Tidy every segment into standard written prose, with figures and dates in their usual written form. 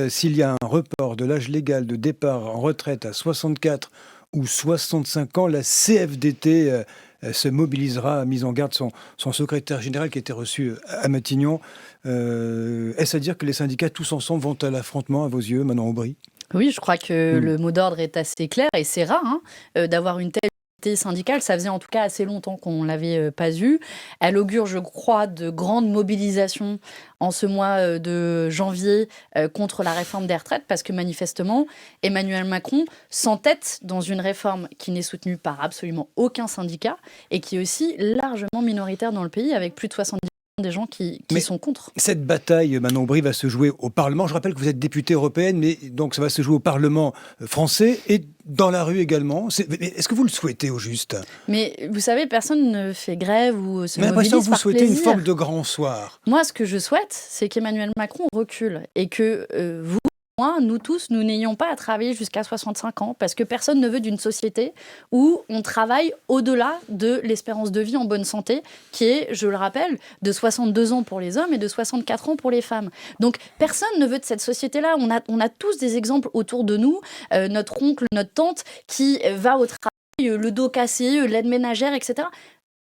s'il y a un report de l'âge légal de départ en retraite à 64 ou 65 ans, la CFDT se mobilisera, a mis en garde son secrétaire général qui était reçu à Matignon. Est-ce à dire que les syndicats tous ensemble vont à l'affrontement à vos yeux, Manon Aubry? Oui, je crois que le mot d'ordre est assez clair et c'est rare d'avoir une telle unité syndicale. Ça faisait en tout cas assez longtemps qu'on ne l'avait pas eu. Elle augure, je crois, de grandes mobilisations en ce mois de janvier contre la réforme des retraites parce que manifestement, Emmanuel Macron s'entête dans une réforme qui n'est soutenue par absolument aucun syndicat et qui est aussi largement minoritaire dans le pays avec plus de 70% des gens qui sont contre. Cette bataille, Manon Aubry, va se jouer au Parlement. Je rappelle que vous êtes députée européenne, mais donc ça va se jouer au Parlement français et dans la rue également. Est-ce que vous le souhaitez au juste? Mais vous savez, personne ne fait grève ou se Mais mobilise l'impression que vous par souhaitez plaisir. une forme de grand soir. Moi, ce que je souhaite, c'est qu'Emmanuel Macron recule et que vous, moi, nous tous, nous n'ayons pas à travailler jusqu'à 65 ans parce que personne ne veut d'une société où on travaille au-delà de l'espérance de vie en bonne santé qui est, je le rappelle, de 62 ans pour les hommes et de 64 ans pour les femmes. Donc, personne ne veut de cette société-là. On a tous des exemples autour de nous, notre oncle, notre tante qui va au travail, le dos cassé, l'aide ménagère, etc.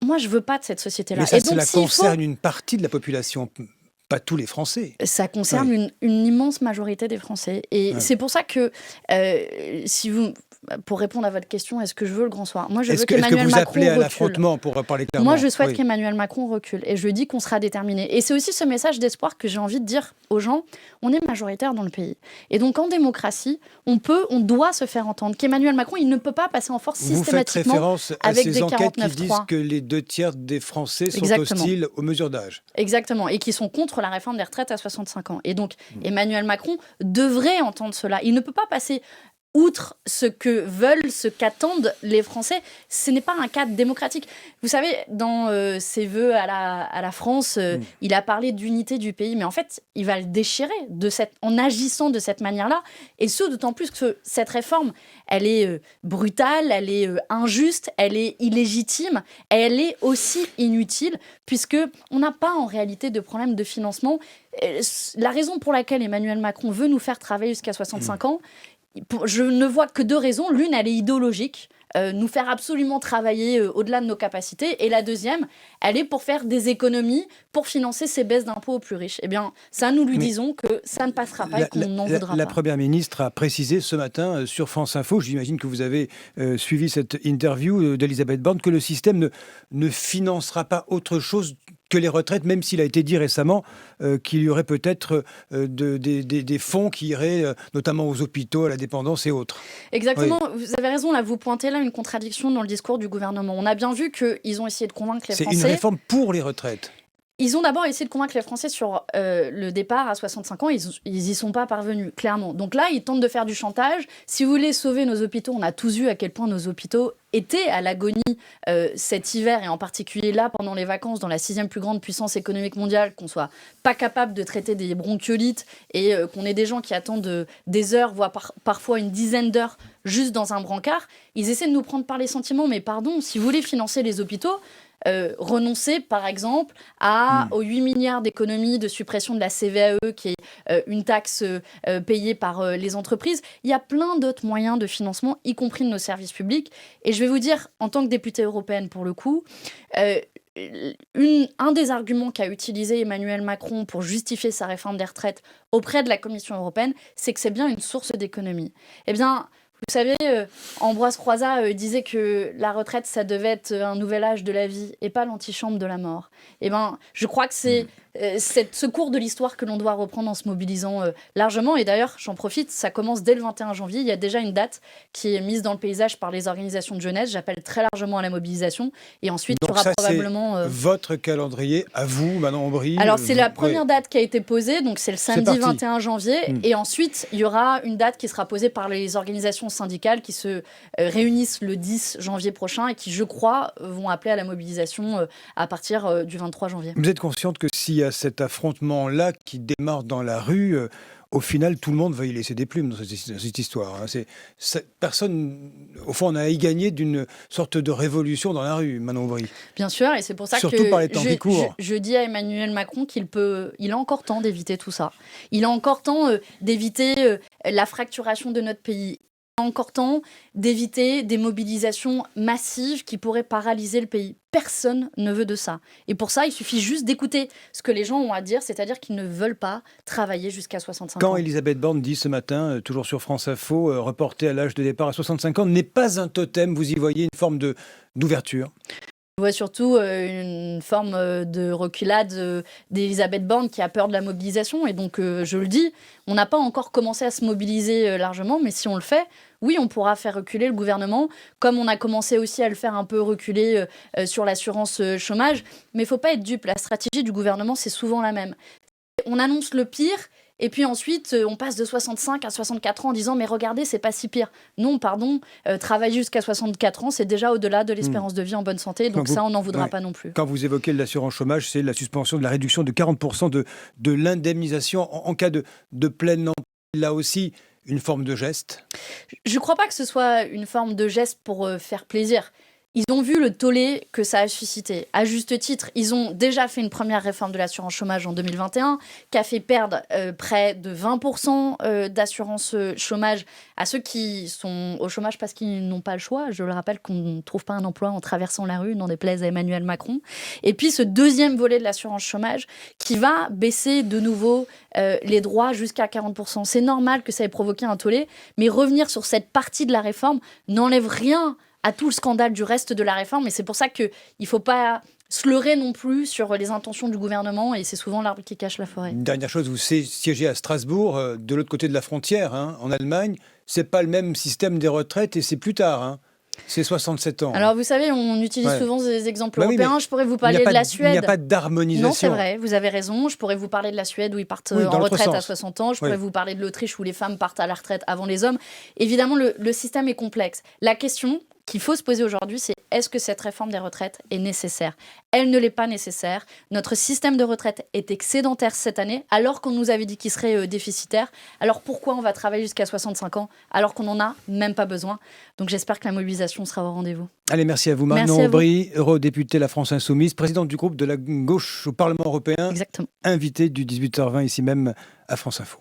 Moi, je veux pas de cette société-là. Mais ça, Et donc, cela concerne une partie de la population, pas tous les Français. ça concerne une immense majorité des Français. Et c'est pour ça que, pour répondre à votre question, est-ce que je veux le grand soir? Moi, je veux qu'Emmanuel Macron recule. Est-ce que vous appelez à l'affrontement, pour parler clairement? Moi, je souhaite qu'Emmanuel Macron recule. Et je dis qu'on sera déterminé. Et c'est aussi ce message d'espoir que j'ai envie de dire aux gens. On est majoritaire dans le pays. Et donc, en démocratie, on doit se faire entendre. Qu'Emmanuel Macron, il ne peut pas passer en force systématiquement avec des 49.3. Vous faites référence à ces enquêtes qui disent que les 2/3 des Français sont hostiles aux mesures d'âge. Exactement. Et qui sont contre la réforme des retraites à 65 ans. Et donc, Emmanuel Macron devrait entendre cela. Il ne peut pas passer outre ce que veulent, ce qu'attendent les Français. Ce n'est pas un cadre démocratique. Vous savez, dans ses vœux à la France, il a parlé d'unité du pays, mais en fait, il va le déchirer en agissant de cette manière-là. Et ce, d'autant plus que cette réforme, elle est brutale, elle est injuste, elle est illégitime, elle est aussi inutile, puisqu'on n'a pas en réalité de problème de financement. La raison pour laquelle Emmanuel Macron veut nous faire travailler jusqu'à 65 ans, je ne vois que deux raisons. L'une, elle est idéologique, nous faire absolument travailler au-delà de nos capacités. Et la deuxième, elle est pour faire des économies, pour financer ces baisses d'impôts aux plus riches. Eh bien, ça, nous lui disons que ça ne passera pas et qu'on n'en voudra pas. La Première ministre a précisé ce matin sur France Info, j'imagine que vous avez suivi cette interview d'Elisabeth Borne, que le système ne financera pas autre chose que les retraites, même s'il a été dit récemment qu'il y aurait peut-être des fonds qui iraient notamment aux hôpitaux, à la dépendance et autres. Exactement, oui. Vous avez raison, là, vous pointez là une contradiction dans le discours du gouvernement. On a bien vu qu'ils ont essayé de convaincre les Français... C'est une réforme pour les retraites. Ils ont d'abord essayé de convaincre les Français sur le départ à 65 ans. Ils y sont pas parvenus, clairement. Donc là, ils tentent de faire du chantage. Si vous voulez sauver nos hôpitaux, on a tous vu à quel point nos hôpitaux étaient à l'agonie cet hiver, et en particulier là, pendant les vacances, dans la 6e plus grande puissance économique mondiale, qu'on soit pas capable de traiter des bronchiolites et qu'on ait des gens qui attendent des heures, voire parfois une dizaine d'heures, juste dans un brancard. Ils essaient de nous prendre par les sentiments. Mais pardon, si vous voulez financer les hôpitaux, renoncer par exemple aux 8 milliards d'économies de suppression de la CVAE qui est une taxe payée par les entreprises. Il y a plein d'autres moyens de financement, y compris de nos services publics. Et je vais vous dire, en tant que députée européenne pour le coup, un des arguments qu'a utilisé Emmanuel Macron pour justifier sa réforme des retraites auprès de la Commission européenne, c'est que c'est bien une source d'économie. Eh bien, vous savez, Ambroise Croizat disait que la retraite, ça devait être un nouvel âge de la vie et pas l'antichambre de la mort. Eh bien, je crois que c'est ce cours de l'histoire que l'on doit reprendre en se mobilisant largement. Et d'ailleurs, j'en profite, ça commence dès le 21 janvier. Il y a déjà une date qui est mise dans le paysage par les organisations de jeunesse. J'appelle très largement à la mobilisation. Et ensuite, il y aura probablement... votre calendrier à vous, Manon Aubry. Alors, c'est la première date qui a été posée. Donc, c'est le samedi 21 janvier. Et ensuite, il y aura une date qui sera posée par les organisations syndicales qui se réunissent le 10 janvier prochain et qui, je crois, vont appeler à la mobilisation à partir du 23 janvier. Vous êtes consciente que s'il y a cet affrontement-là qui démarre dans la rue, Au final, tout le monde va y laisser des plumes dans cette histoire. Hein. Personne, au fond, on a à y gagner d'une sorte de révolution dans la rue, Manon Aubry. Bien sûr, et c'est pour ça Surtout que par les temps qui courent. je dis à Emmanuel Macron il a encore temps d'éviter tout ça. Il a encore temps d'éviter la fracturation de notre pays. Il a encore temps d'éviter des mobilisations massives qui pourraient paralyser le pays. Personne ne veut de ça. Et pour ça, il suffit juste d'écouter ce que les gens ont à dire, c'est-à-dire qu'ils ne veulent pas travailler jusqu'à 65 ans. Quand Elisabeth Borne dit ce matin, toujours sur France Info, reporter à l'âge de départ à 65 ans n'est pas un totem, vous y voyez une forme d'ouverture? Je vois surtout une forme de reculade d'Elisabeth Borne qui a peur de la mobilisation. Et donc, je le dis, on n'a pas encore commencé à se mobiliser largement, mais si on le fait, oui, on pourra faire reculer le gouvernement, comme on a commencé aussi à le faire un peu reculer sur l'assurance chômage. Mais il ne faut pas être dupe, la stratégie du gouvernement, c'est souvent la même. On annonce le pire, et puis ensuite, on passe de 65 à 64 ans en disant « mais regardez, c'est pas si pire ». Non, pardon, travailler jusqu'à 64 ans, c'est déjà au-delà de l'espérance de vie en bonne santé, donc ça, on n'en voudra pas non plus. Quand vous évoquez l'assurance chômage, c'est la suspension de la réduction de 40% de l'indemnisation en cas de plein emploi. Là aussi, une forme de geste? Je ne crois pas que ce soit une forme de geste pour faire plaisir. Ils ont vu le tollé que ça a suscité. À juste titre, ils ont déjà fait une première réforme de l'assurance chômage en 2021 qui a fait perdre près de 20% d'assurance chômage à ceux qui sont au chômage parce qu'ils n'ont pas le choix. Je le rappelle qu'on ne trouve pas un emploi en traversant la rue, n'en déplaise à Emmanuel Macron. Et puis ce deuxième volet de l'assurance chômage qui va baisser de nouveau les droits jusqu'à 40%. C'est normal que ça ait provoqué un tollé, mais revenir sur cette partie de la réforme n'enlève rien à tout le scandale du reste de la réforme. Et c'est pour ça qu'il ne faut pas se leurrer non plus sur les intentions du gouvernement. Et c'est souvent l'arbre qui cache la forêt. Une dernière chose, vous siégez à Strasbourg, de l'autre côté de la frontière, hein, en Allemagne. Ce n'est pas le même système des retraites et c'est plus tard. Hein. C'est 67 ans. Alors, vous savez, on utilise souvent des exemples européens. Je pourrais vous parler de la Suède. Il n'y a pas d'harmonisation. Non, c'est vrai, vous avez raison. Je pourrais vous parler de la Suède où ils partent en retraite à 60 ans. Je pourrais vous parler de l'Autriche où les femmes partent à la retraite avant les hommes. Évidemment, le système est complexe. La question qu'il faut se poser aujourd'hui, c'est est-ce que cette réforme des retraites est nécessaire? Elle ne l'est pas nécessaire. Notre système de retraite est excédentaire cette année, alors qu'on nous avait dit qu'il serait déficitaire. Alors pourquoi on va travailler jusqu'à 65 ans, alors qu'on n'en a même pas besoin? Donc j'espère que la mobilisation sera au rendez-vous. Allez, merci à vous. Manon Aubry, eurodéputée La France Insoumise, présidente du groupe de la gauche au Parlement européen. Exactement. Invitée du 18h20 ici même à France Info.